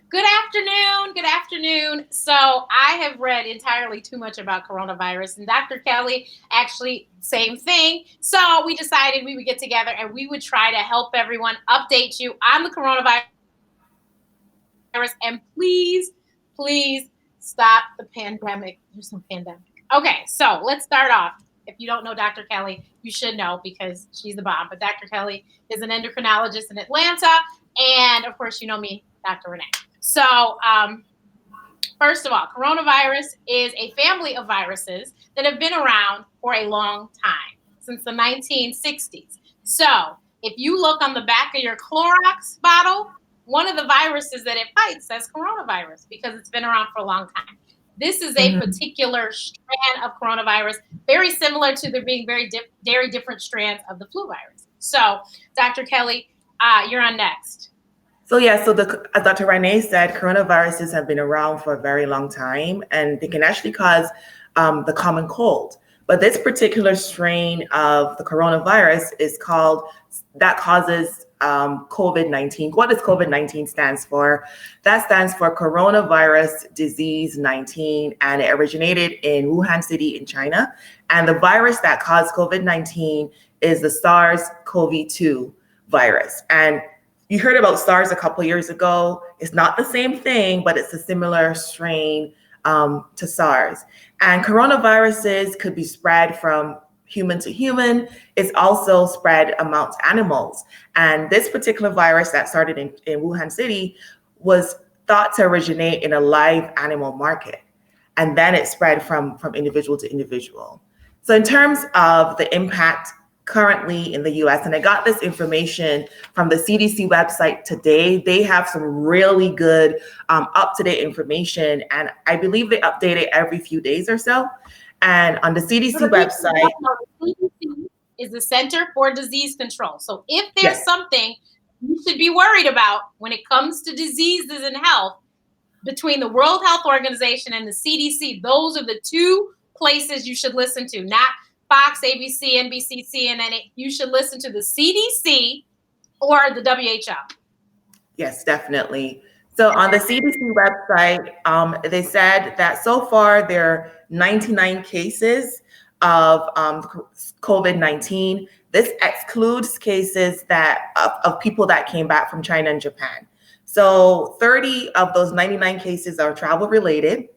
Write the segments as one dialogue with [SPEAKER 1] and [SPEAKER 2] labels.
[SPEAKER 1] Good afternoon. Good afternoon. So I have read entirely too much about coronavirus, and Dr. Kelly actually same thing. So we decided we would get together and we would try to help everyone update you on the coronavirus. And please stop the pandemic. There's no pandemic. Okay, so let's start off. If you don't know Dr. Kelly, you should know because she's the bomb. But Dr. Kelly is an endocrinologist in Atlanta, and of course, you know me, Dr. Renee. So, first of all, coronavirus is a family of viruses that have been around for a long time, since the 1960s. So, if you look on the back of your Clorox bottle, one of the viruses that it fights says coronavirus because it's been around for a long time. This is a particular strand of coronavirus, very similar to there being very different strands of the flu virus. So, Dr. Kelly, you're on next.
[SPEAKER 2] As Dr. Renee said, coronaviruses have been around for a very long time, and they can actually cause the common cold. But this particular strain of the coronavirus causes COVID-19. What does COVID-19 stands for? That stands for Coronavirus Disease 19, and it originated in Wuhan City in China. And the virus that caused COVID-19 is the SARS-CoV-2 virus. And you heard about SARS a couple years ago. It's not the same thing, but it's a similar strain to SARS. And coronaviruses could be spread from human to human. It's also spread amongst animals. And this particular virus that started in Wuhan City was thought to originate in a live animal market. And then it spread from individual to individual. So in terms of the impact currently in the US, and I got this information from the CDC website today. They have some really good up-to-date information, and I believe they update it every few days or so. And on the CDC website,
[SPEAKER 1] the CDC is the Center for Disease Control. So if there's something you should be worried about when it comes to diseases and health, between the World Health Organization and the CDC, those are the two places you should listen to, not Fox, ABC, NBC, CNN. You should listen to the CDC or the WHO.
[SPEAKER 2] Yes, definitely. So on the CDC website, they said that so far there are 99 cases of COVID-19. This excludes cases of people that came back from China and Japan. So 30 of those 99 cases are travel related,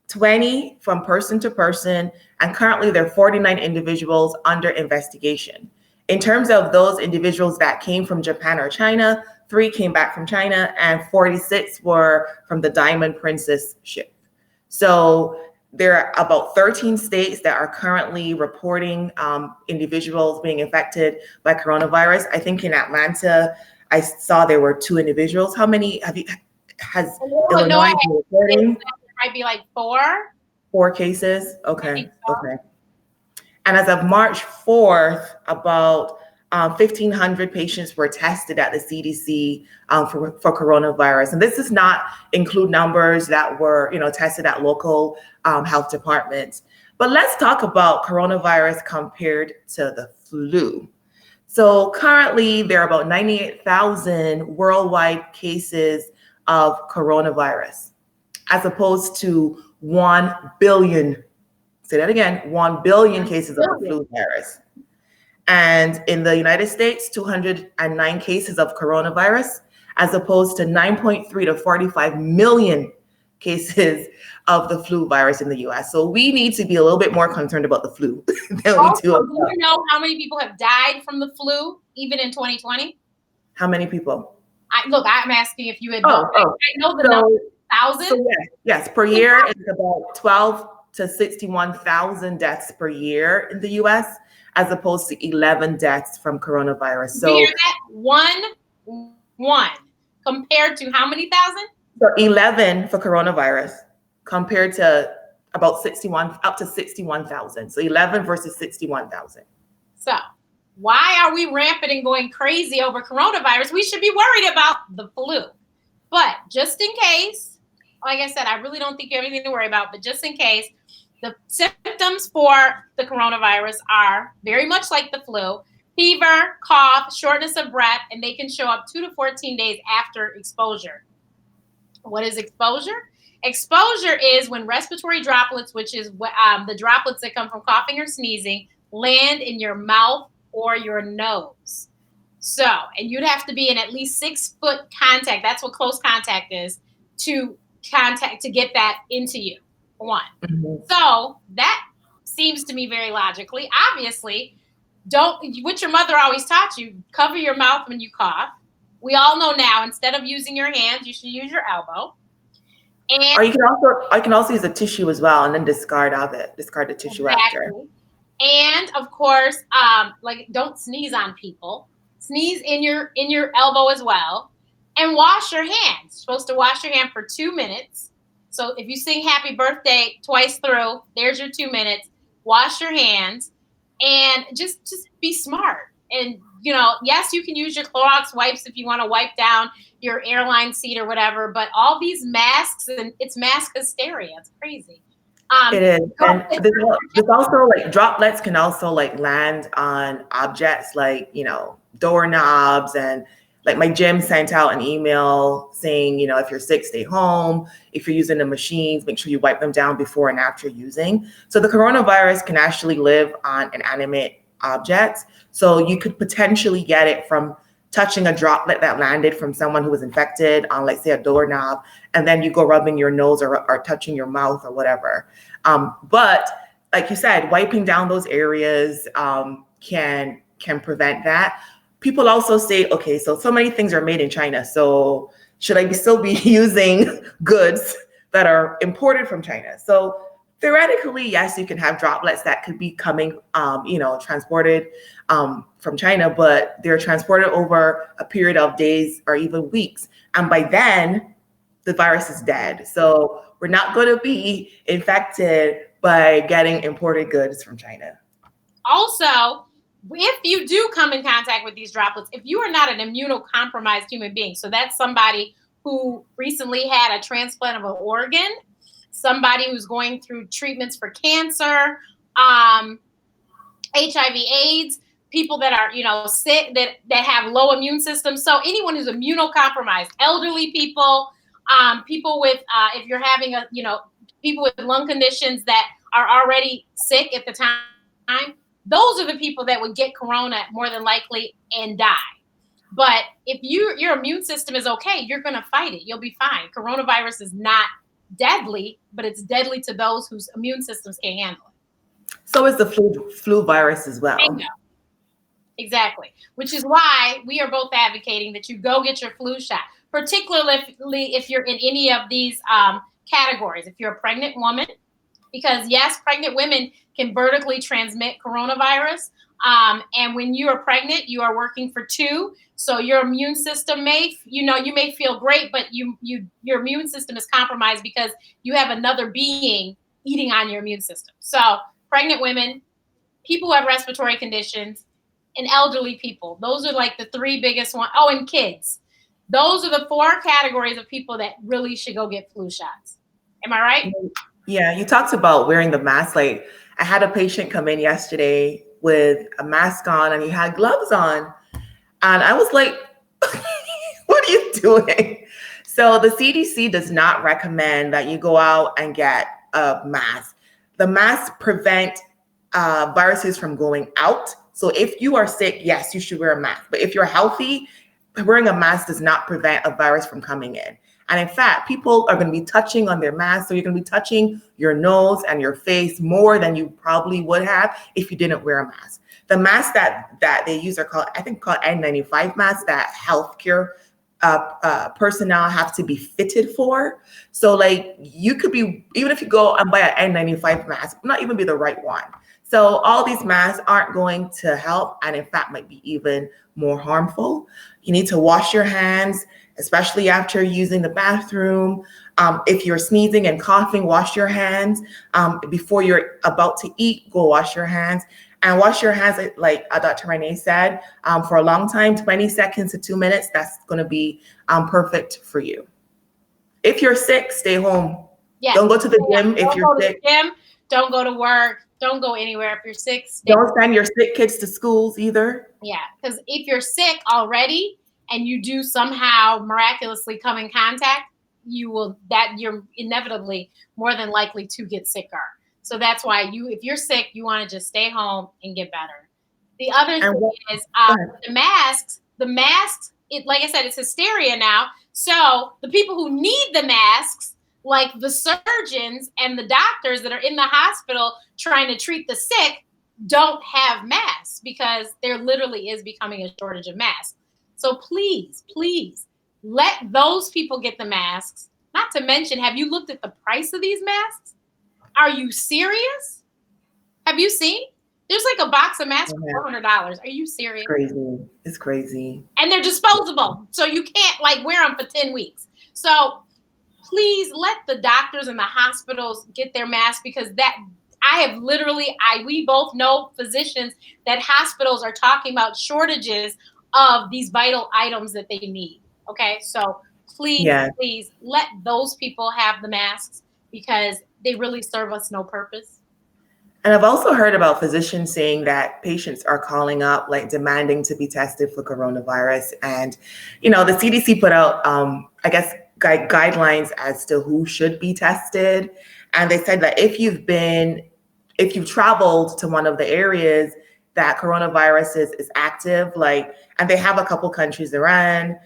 [SPEAKER 2] 20 from person to person, and currently there are 49 individuals under investigation. In terms of those individuals that came from Japan or China, 3 came back from China and 46 were from the Diamond Princess ship. So there are about 13 states that are currently reporting individuals being infected by coronavirus. I think in Atlanta, I saw there were 2 individuals. How many has Illinois been reporting?
[SPEAKER 1] Might be like 4.
[SPEAKER 2] 4 cases? Okay. Okay. And as of March 4th, about 1,500 patients were tested at the CDC for coronavirus. And this does not include numbers that were, tested at local health departments. But let's talk about coronavirus compared to the flu. So currently, there are about 98,000 worldwide cases of coronavirus, as opposed to 1 billion, say that again, 1 billion cases of the flu virus. And in the United States, 209 cases of coronavirus, as opposed to 9.3 to 45 million cases of the flu virus in the US. So we need to be a little bit more concerned about the flu than we do.
[SPEAKER 1] Do you know how many people have died from the flu, even in 2020?
[SPEAKER 2] How many people?
[SPEAKER 1] I'm asking if you had known. I know the number, 1,000.
[SPEAKER 2] So yes, per year, it's about 12 to 61,000 deaths per year in the US, as opposed to 11 deaths from coronavirus. So
[SPEAKER 1] you hear that? One compared to how many thousand?
[SPEAKER 2] So 11 for coronavirus compared to about 61, up to 61,000. So 11 versus 61,000.
[SPEAKER 1] So why are we rampant and going crazy over coronavirus? We should be worried about the flu. But just in case, like I said, I really don't think you have anything to worry about, but just in case, the symptoms for the coronavirus are very much like the flu: fever, cough, shortness of breath, and they can show up 2 to 14 days after exposure. What is exposure? Exposure is when respiratory droplets, which is the droplets that come from coughing or sneezing, land in your mouth or your nose. So, and you'd have to be in at least 6 foot contact. That's what close contact is, to get that into you. One.
[SPEAKER 2] Mhm.
[SPEAKER 1] So that seems to me very logically. Obviously, don't, what your mother always taught you, cover your mouth when you cough. We all know now, instead of using your hands, you should use your elbow. And
[SPEAKER 2] Or I can also use a tissue as well and then discard the tissue after.
[SPEAKER 1] exactly. And of course, like, don't sneeze on people. Sneeze in your elbow as well. And wash your hands. You're supposed to wash your hand for 2 minutes. So if you sing happy birthday twice through, there's your 2 minutes. Wash your hands and just be smart. And yes, you can use your Clorox wipes if you want to wipe down your airline seat or whatever, but all these masks, and it's mask hysteria. It's crazy.
[SPEAKER 2] It is. And there's also like droplets can also like land on objects like, doorknobs, and like my gym sent out an email saying, if you're sick, stay home. If you're using the machines, make sure you wipe them down before and after using. So the coronavirus can actually live on inanimate objects. So you could potentially get it from touching a droplet that landed from someone who was infected on, like, say, a doorknob, and then you go rubbing your nose or touching your mouth or whatever. But like you said, wiping down those areas can prevent that. People also say, okay, so many things are made in China. So should I still be using goods that are imported from China? So theoretically, yes, you can have droplets that could be coming, transported from China, but they're transported over a period of days or even weeks. And by then, the virus is dead. So we're not going to be infected by getting imported goods from China.
[SPEAKER 1] Also, if you do come in contact with these droplets, if you are not an immunocompromised human being, so that's somebody who recently had a transplant of an organ, somebody who's going through treatments for cancer, HIV/AIDS, people that are, sick, that have low immune systems. So anyone who's immunocompromised, elderly people, people with, if you're having people with lung conditions that are already sick at the time, those are the people that would get corona more than likely and die. But if your immune system is okay, you're going to fight it. You'll be fine. Coronavirus is not deadly, but it's deadly to those whose immune systems can't handle it.
[SPEAKER 2] So is the flu virus as well.
[SPEAKER 1] Exactly. Which is why we are both advocating that you go get your flu shot, particularly if you're in any of these categories. If you're a pregnant woman, because yes, pregnant women can vertically transmit coronavirus. And when you are pregnant, you are working for two. So your immune system you may feel great, but your immune system is compromised because you have another being eating on your immune system. So pregnant women, people who have respiratory conditions, and elderly people. Those are like the three biggest ones. Oh, and kids. Those are the 4 categories of people that really should go get flu shots. Am I right?
[SPEAKER 2] Yeah, you talked about wearing the mask. Like, I had a patient come in yesterday with a mask on and he had gloves on. And I was like, what are you doing? So the CDC does not recommend that you go out and get a mask. The masks prevent viruses from going out. So if you are sick, yes, you should wear a mask. But if you're healthy, wearing a mask does not prevent a virus from coming in. And in fact, people are going to be touching on their masks. So you're going to be touching your nose and your face more than you probably would have if you didn't wear a mask. The masks that they use are called N95 masks that healthcare personnel have to be fitted for. So like, you could be, even if you go and buy an N95 mask, not even be the right one. So all these masks aren't going to help, and in fact might be even more harmful. You need to wash your hands, especially after using the bathroom. If you're sneezing and coughing, wash your hands. Before you're about to eat, go wash your hands. And wash your hands, like Dr. Renee said, for a long time, 20 seconds to 2 minutes. That's going to be perfect for you. If you're sick, stay home.
[SPEAKER 1] Yes.
[SPEAKER 2] Don't go to the gym if you're sick.
[SPEAKER 1] Don't go to work. Don't go anywhere if you're sick.
[SPEAKER 2] Don't send your sick kids to schools either.
[SPEAKER 1] Yeah, because if you're sick already and you do somehow miraculously come in contact, you're inevitably more than likely to get sicker. So that's why if you're sick, you want to just stay home and get better. The other thing is the masks, like I said, it's hysteria now. So the people who need the masks, like the surgeons and the doctors that are in the hospital trying to treat the sick, don't have masks because there literally is becoming a shortage of masks. So please, please let those people get the masks. Not to mention, have you looked at the price of these masks? Are you serious? Have you seen? There's like a box of masks for $400. Are you serious?
[SPEAKER 2] Crazy. It's crazy.
[SPEAKER 1] And they're disposable. So you can't like wear them for 10 weeks. So please let the doctors and the hospitals get their masks because we both know physicians that hospitals are talking about shortages of these vital items that they need. Okay. So please let those people have the masks because they really serve us no purpose.
[SPEAKER 2] And I've also heard about physicians saying that patients are calling up, like demanding to be tested for coronavirus. And, the CDC put out, I guess, guidelines as to who should be tested. And they said that if you've traveled to one of the areas that coronavirus is active, and they have a couple countries, Iran,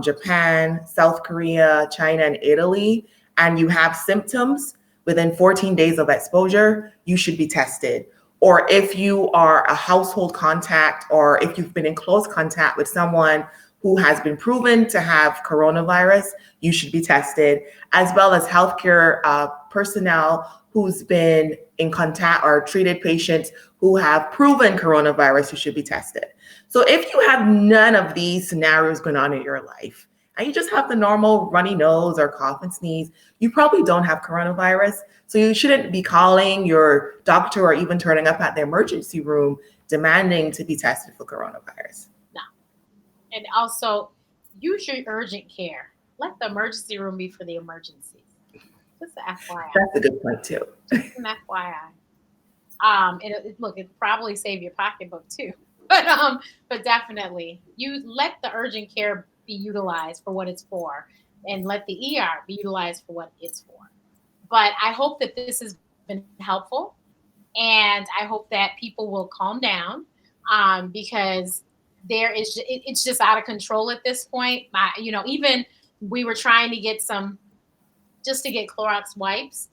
[SPEAKER 2] Japan, South Korea, China, and Italy, and you have symptoms within 14 days of exposure, you should be tested. Or if you are a household contact, or if you've been in close contact with someone who has been proven to have coronavirus, you should be tested, as well as healthcare personnel who's been in contact or treated patients who have proven coronavirus, you should be tested. So if you have none of these scenarios going on in your life, and you just have the normal runny nose or cough and sneeze, you probably don't have coronavirus. So you shouldn't be calling your doctor or even turning up at the emergency room demanding to be tested for coronavirus.
[SPEAKER 1] No. And also, use your urgent care. Let the emergency room be for the emergencies. Just an FYI.
[SPEAKER 2] That's a good point too.
[SPEAKER 1] Just an FYI. It probably save your pocketbook too. But definitely, you let the urgent care be utilized for what it's for, and let the ER be utilized for what it's for. But I hope that this has been helpful, and I hope that people will calm down because it's just out of control at this point. Even we were trying to get to get Clorox wipes,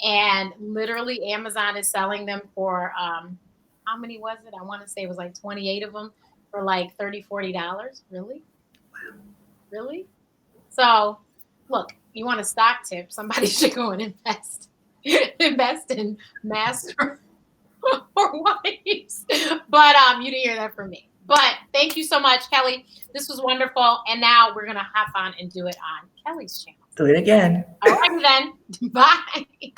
[SPEAKER 1] and literally Amazon is selling them for how many was it? I want to say it was like 28 of them for like $30, $40. Really? Wow. Really? So look, you want a stock tip, somebody should go and invest in masks or wipes. But you didn't hear that from me. But thank you so much, Kelly. This was wonderful. And now we're going to hop on and do it on Kelly's channel.
[SPEAKER 2] Do it again.
[SPEAKER 1] All right, then. Bye.